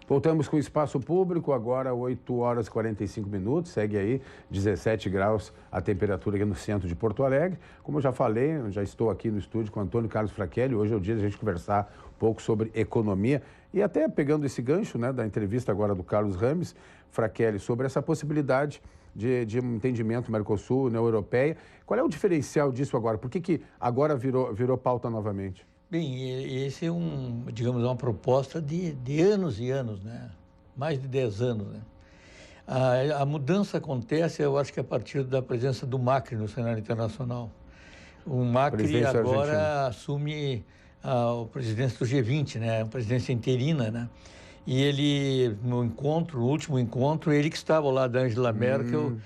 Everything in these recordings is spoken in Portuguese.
Voltamos com o Espaço Público, agora 8 horas e 45 minutos, segue aí 17 graus a temperatura aqui no centro de Porto Alegre. Como eu já falei, eu já estou aqui no estúdio com Antônio Carlos Frachelli, hoje é o dia de a gente conversar um pouco sobre economia e até pegando esse gancho, né, da entrevista agora do Carlos Rames, Frachelli, sobre essa possibilidade de um entendimento Mercosul, União Europeia. Qual é o diferencial disso agora? Por que agora virou pauta novamente? Bem, esse é digamos, uma proposta de anos e anos, né? Mais de 10 anos, né? A mudança acontece, eu acho que a partir da presença do Macri no cenário internacional. O Macri agora assume a presidência do G20, né? A presidência interina, né? E ele, no último encontro, ele que estava ao lado da Angela Merkel,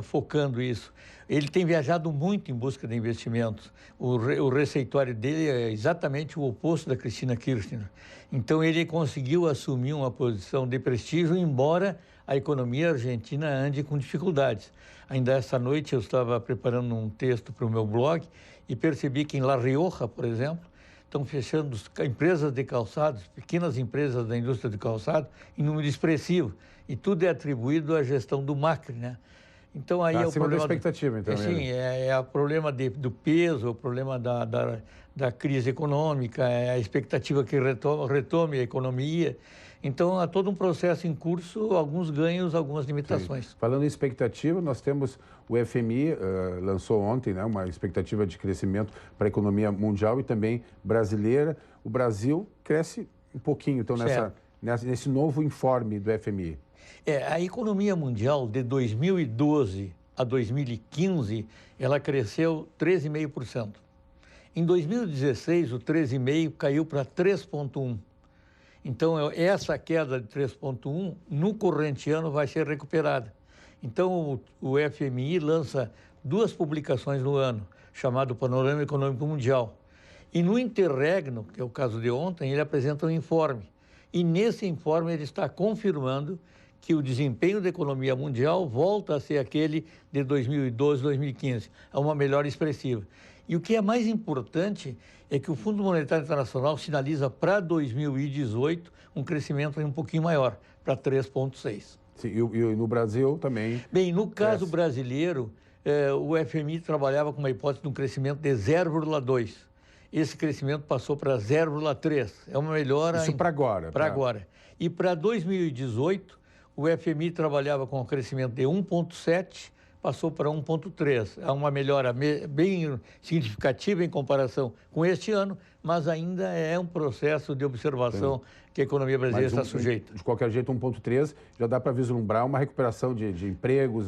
focando isso. Ele tem viajado muito em busca de investimentos. O receituário dele é exatamente o oposto da Cristina Kirchner. Então, ele conseguiu assumir uma posição de prestígio, embora a economia argentina ande com dificuldades. Ainda essa noite eu estava preparando um texto para o meu blog e percebi que em La Rioja, por exemplo, estão fechando empresas de calçados, pequenas empresas da indústria de calçado, em número expressivo. E tudo é atribuído à gestão do Macri, né? Então, aí é o problema da expectativa, então. Sim, é o problema do peso, o problema da crise econômica, é a expectativa que retome a economia. Então, há todo um processo em curso, alguns ganhos, algumas limitações. Sim. Falando em expectativa, nós temos o FMI, lançou ontem, né, uma expectativa de crescimento para a economia mundial e também brasileira. O Brasil cresce um pouquinho, então, nesse novo informe do FMI. A economia mundial de 2012 a 2015, ela cresceu 13,5%. Em 2016, o 13,5% caiu para 3,1%. Então, essa queda de 3,1% no corrente ano vai ser recuperada. Então, o FMI lança 2 publicações no ano, chamado Panorama Econômico Mundial. E no interregno, que é o caso de ontem, ele apresenta um informe. E nesse informe ele está confirmando que o desempenho da economia mundial volta a ser aquele de 2012, 2015, a uma melhora expressiva. E o que é mais importante é que o Fundo Monetário Internacional sinaliza para 2018 um crescimento um pouquinho maior, para 3,6%. Sim, e no Brasil também. Bem, no caso brasileiro, o FMI trabalhava com uma hipótese de um crescimento de 0,2%. Esse crescimento passou para 0,3%. É uma melhora... Isso para agora. Para agora. E para 2018, o FMI trabalhava com um crescimento de 1,7%, passou para 1,3%. É uma melhora bem significativa em comparação com este ano, mas ainda é um processo de observação que a economia brasileira está sujeita. De qualquer jeito, 1,3% já dá para vislumbrar uma recuperação de empregos.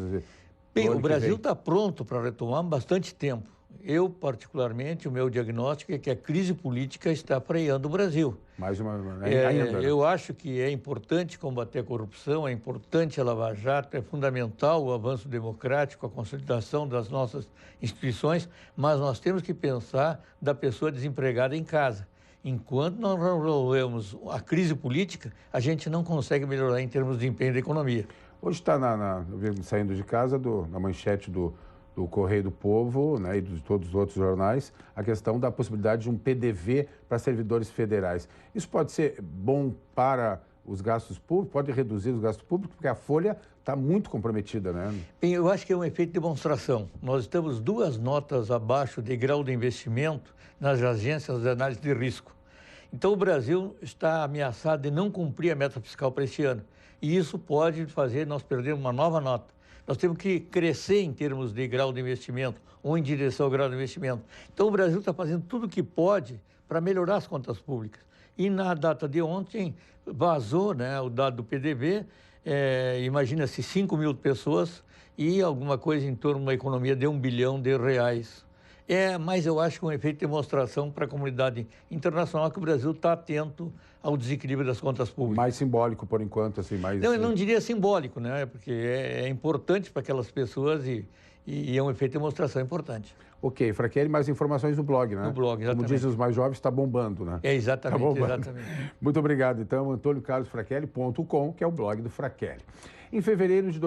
Bem, o Brasil está pronto para retomar há bastante tempo. Eu, particularmente, o meu diagnóstico é que a crise política está freando o Brasil. Ainda. Eu acho que é importante combater a corrupção, é importante a Lava Jato, é fundamental o avanço democrático, a consolidação das nossas instituições, mas nós temos que pensar da pessoa desempregada em casa. Enquanto não resolvemos a crise política, a gente não consegue melhorar em termos de empenho da economia. Hoje está saindo de casa, na manchete do Correio do Povo, né, e de todos os outros jornais, a questão da possibilidade de um PDV para servidores federais. Isso pode ser bom para os gastos públicos, pode reduzir os gastos públicos, porque a folha está muito comprometida, né? Bem, eu acho que é um efeito de demonstração. Nós estamos 2 notas abaixo de grau de investimento nas agências de análise de risco. Então, o Brasil está ameaçado de não cumprir a meta fiscal para este ano. E isso pode fazer nós perdermos uma nova nota. Nós temos que crescer em termos de grau de investimento ou em direção ao grau de investimento. Então, o Brasil está fazendo tudo o que pode para melhorar as contas públicas. E na data de ontem, vazou, né, o dado do PDV, imagina-se 5 mil pessoas e alguma coisa em torno de uma economia de R$1 bilhão. Mas eu acho que é um efeito de demonstração para a comunidade internacional que o Brasil está atento ao desequilíbrio das contas públicas. Mais simbólico, por enquanto, assim, mais... Não, eu não diria simbólico, né? Porque é importante para aquelas pessoas e é um efeito de demonstração importante. Ok, Frachelli, mais informações no blog, né? No blog, exatamente. Como dizem os mais jovens, está bombando, né? Exatamente, tá bombando. Exatamente. Muito obrigado, então, AntônioCarlosFrachelli.com, que é o blog do Frachelli. Em fevereiro de